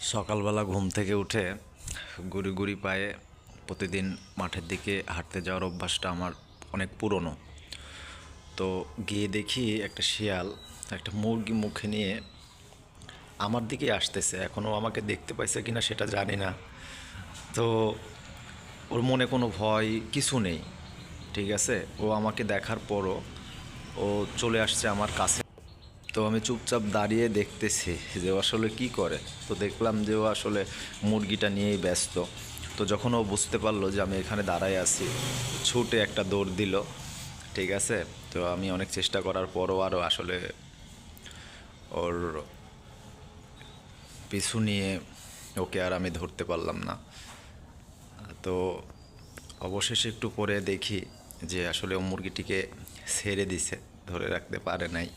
সকালবেলা ঘুম থেকে উঠে গুড়ি গুড়ি পায়ে প্রতিদিন মাঠের দিকে হাঁটতে যাওয়ার অভ্যাসটা আমার অনেক পুরনো। তো গিয়ে দেখি একটা শিয়াল একটা মুরগি মুখে নিয়ে আমার দিকে আসতেছে। এখনও আমাকে দেখতে পাইছে কিনা সেটা জানি না। তো ওর মনে কোনো ভয় কিছু নেই, ঠিক আছে। ও আমাকে দেখার পরও ও চলে আসছে আমার কাছে। তো আমি চুপচাপ দাঁড়িয়ে দেখতেছি যে ও আসলে কী করে। তো দেখলাম যে ও আসলে মুরগিটা নিয়েই ব্যস্ত। তো যখন ও বুঝতে পারলো যে আমি এখানে দাঁড়ায় আছি, ছুটে একটা দৌড় দিল, ঠিক আছে। তো আমি অনেক চেষ্টা করার পরও আরও আসলে ওর পিছু নিয়ে ওকে আর আমি ধরতে পারলাম না। তো অবশেষে একটু পরে দেখি যে আসলে ও মুরগিটিকে ছেড়ে দিছে, ধরে রাখতে পারে নাই।